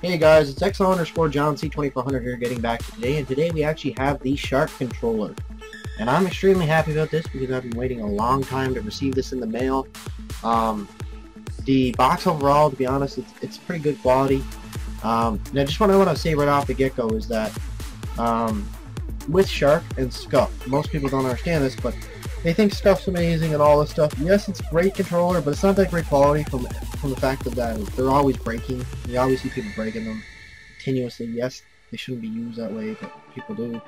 Hey guys, it's XL_John C2400 here getting back to today, and today we actually have the Sharq controller. And I'm extremely happy about this because I've been waiting a long time to receive this in the mail. The box overall, to be honest, it's pretty good quality. And I just want to say right off the get-go is that with Sharq and Scuff, most people don't understand this, but they think Scuff's amazing and all this stuff. Yes, it's a great controller, but it's not that great quality from the fact that they're always breaking. You always see people breaking them continuously. Yes, they shouldn't be used that way, but people do.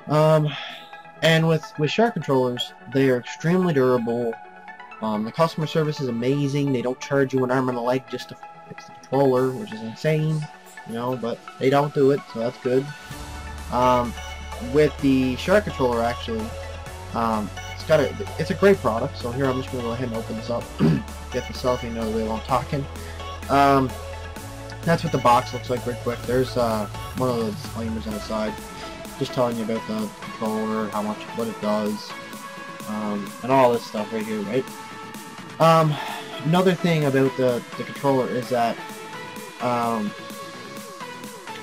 And with Sharq controllers, they are extremely durable. The customer service is amazing. They don't charge you an arm and a leg just to fix the controller, which is insane, you know, but they don't do it, so that's good. With the Sharq controller, actually, it's a great product. So here I'm just going to go ahead and open this up, get the cellophane out of the way while I'm talking. That's what the box looks like real quick. There's one of the disclaimers on the side, just telling you about the controller, what it does, and all this stuff right here, right? Another thing about the controller is that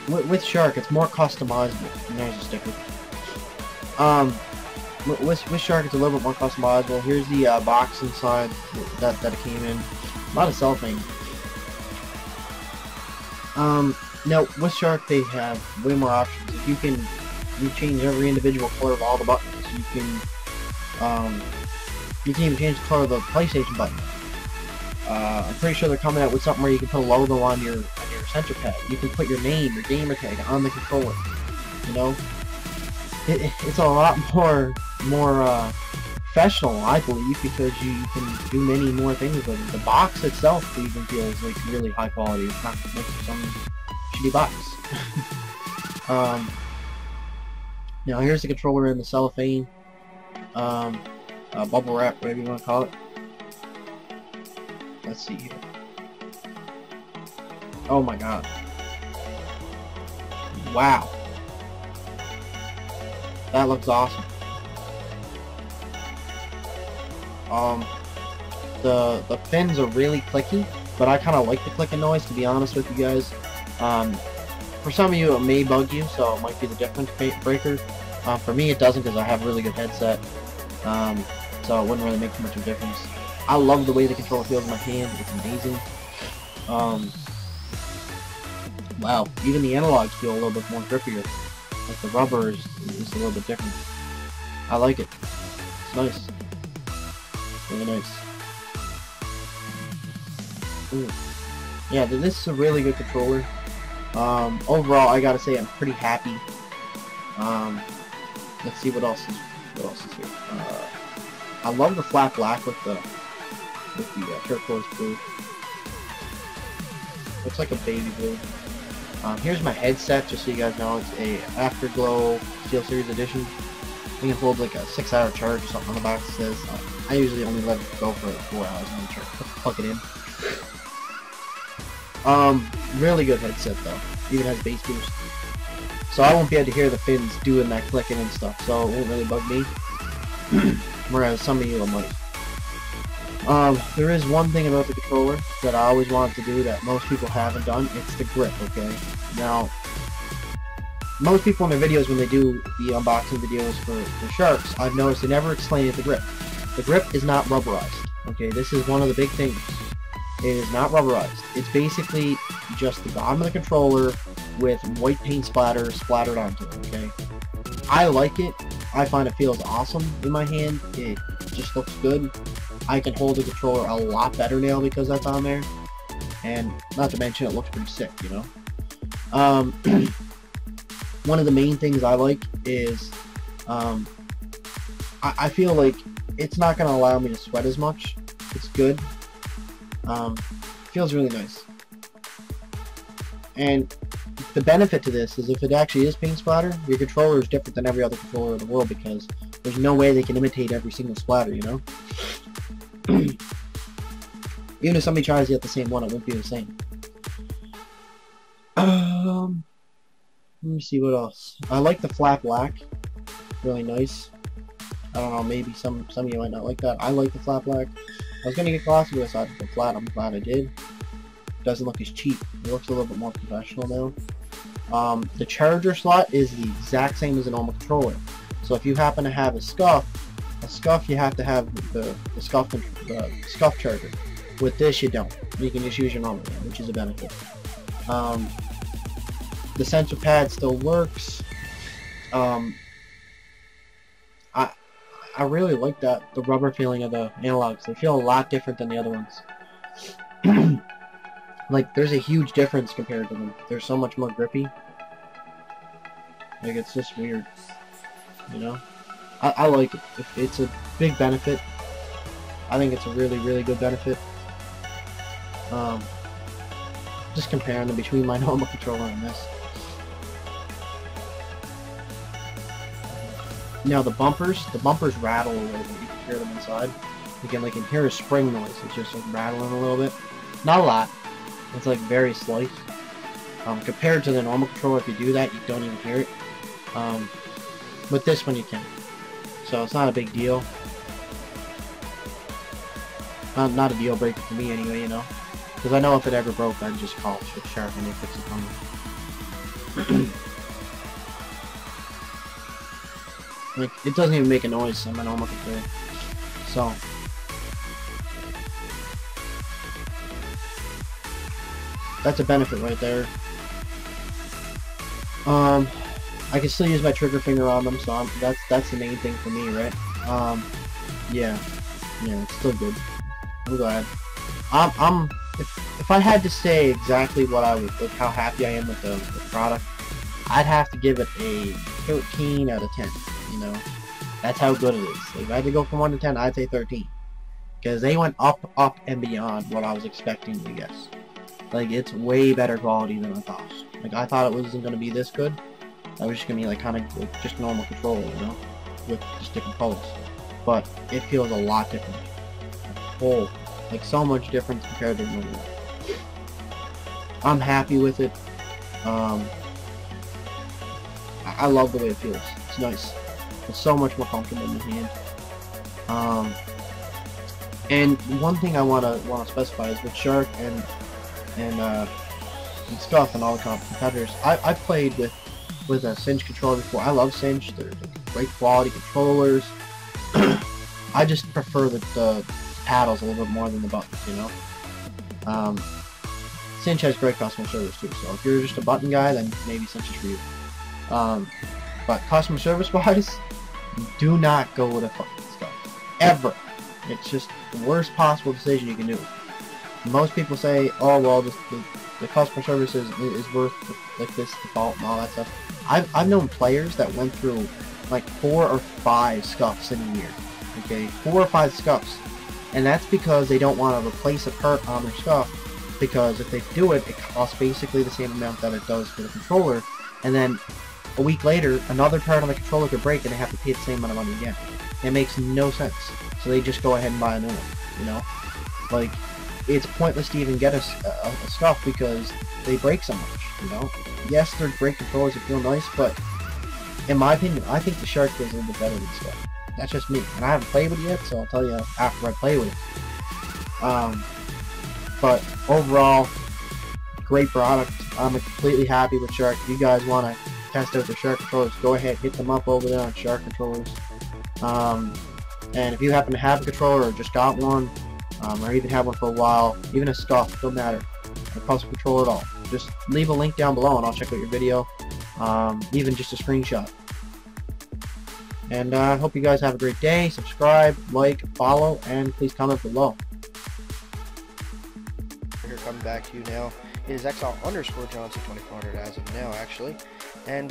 with Sharq, it's more customizable. And there's a sticker. With Sharq, it's a little bit more customizable. Here's the box inside that it came in. A lot of cellophane. Now with Sharq, they have way more options. If you change every individual color of all the buttons. You can even change the color of the PlayStation button. I'm pretty sure they're coming out with something where you can put a logo on your center pad. You can put your name, your gamer tag on the controller. You know, it's a lot more professional, I believe, because you can do many more things with it. The box itself even feels like really high quality. It's not like some shitty box. Now here's the controller in the cellophane, bubble wrap, whatever you want to call it. Let's see here. Oh my god. Wow. That looks awesome. The fins are really clicky, but I kind of like the clicking noise, to be honest with you guys. For some of you it may bug you, so it might be the difference breaker. For me it doesn't, because I have a really good headset, so it wouldn't really make too much of a difference. I love the way the controller feels in my hand. It's amazing. Wow, even the analogs feel a little bit more grippier. Like the rubber is a little bit different. I like it. It's nice. Really nice. Ooh. Yeah, this is a really good controller. Overall, I gotta say I'm pretty happy. Let's see what else is here. I love the flat black with the turquoise blue. Looks like a baby blue. Here's my headset, just so you guys know. It's a Afterglow Steel Series Edition. I think it holds like a 6-hour charge or something on the box. It says. I usually only let it go for 4 hours and then plug it in. Really good headset though. Even has bass boost. So I won't be able to hear the fins doing that clicking and stuff, so it won't really bug me. Whereas some of you might. There is one thing about the controller that I always wanted to do that most people haven't done. It's the grip, okay? Now, most people in their videos, when they do the unboxing videos for Sharqs, I've noticed they never explain the grip. The grip is not rubberized, okay? This is one of the big things. It is not rubberized. It's basically just the bottom of the controller with white paint splattered onto it, okay? I like it. I find it feels awesome in my hand. It just looks good. I can hold the controller a lot better now because that's on there, and not to mention it looks pretty sick, you know. One of the main things I like is I feel like it's not going to allow me to sweat as much. It's good. Feels really nice. And the benefit to this is if it actually is paint splatter, your controller is different than every other controller in the world because there's no way they can imitate every single splatter, you know. Even if somebody tries to get the same one, it won't be the same. Let me see what else. I like the flat black. Really nice. I don't know, maybe some of you might not like that. I like the flat black. I was gonna get glossy, but I decided to go flat. I'm glad I did. Doesn't look as cheap It looks a little bit more professional now. The charger slot is the exact same as a normal controller. So if you happen to have a scuff you have to have the scuff charger. With this you don't. You can just use your normal one, which is a benefit. The sensor pad still works. I really like the rubber feeling of the analogs. They feel a lot different than the other ones. Like, there's a huge difference compared to them. They're so much more grippy. Like, it's just weird. You know? I like it. It's a big benefit. I think it's a really, really good benefit. Just comparing them between my normal controller and this. Now the bumpers rattle a little bit. You can hear them inside. You can hear a spring noise. It's just like rattling a little bit. Not a lot. It's like very slight. Compared to the normal controller, if you do that, you don't even hear it. With this one, you can. So it's not a big deal. Not a deal breaker for me anyway, you know. Because I know if it ever broke, I'd just call Sharq and they fix it for me. Like, it doesn't even make a noise on my normal controller. So that's a benefit right there. I can still use my trigger finger on them, so that's the main thing for me, right? Yeah, it's still good. I'm glad. If I had to say exactly what I would, like, how happy I am with the product, I'd have to give it a 13 out of 10. You know, that's how good it is. Like, if I had to go from 1 to 10, I'd say 13, because they went up and beyond what I was expecting, I guess. Like, it's way better quality than I thought. Like, I thought it wasn't gonna be this good. I was just gonna be like kind of like just a normal controller, you know, with just different colors. But it feels a lot different. Oh, like so much different compared to the normal. I'm happy with it. I love the way it feels. It's nice. It's so much more comfortable in the hand. And one thing I wanna specify is with Sharq and Scuff and all the competitors, I've played with a Cinch controller before. I love Cinch. They're great quality controllers. I just prefer the paddles a little bit more than the buttons, you know. Cinch has great customer service too, so if you're just a button guy, then maybe Cinch is for you. But customer service wise, do not go with a fucking Scuff. Ever. It's just the worst possible decision you can do. Most people say, oh well, the customer service is worth like this default and all that stuff. I've known players that went through like 4 or 5 scuffs in a year. Okay, 4 or 5 scuffs, and that's because they don't want to replace a part on their scuff, because if they do it, it costs basically the same amount that it does for the controller, and then a week later another part on the controller could break and they have to pay the same amount of money again. It makes no sense. So they just go ahead and buy a new one, you know? Like, it's pointless to even get a scuff because they break so much, you know? Yes, they're great controllers that feel nice, but in my opinion, I think the Sharq feels a little bit better than Scuff. That's just me, and I haven't played with it yet, so I'll tell you after I play with it. But overall, great product. I'm completely happy with Sharq. If you guys want to test out the Sharq controllers, go ahead, hit them up over there on Sharq controllers. And if you happen to have a controller or just got one, or even have one for a while, even a Scuff, don't matter, a custom controller at all, just leave a link down below and I'll check out your video, even just a screenshot. And I hope you guys have a great day. Subscribe, like, follow, and please comment below. Here, coming back to you now. It is XL_Johnson 2400 as of now, actually, and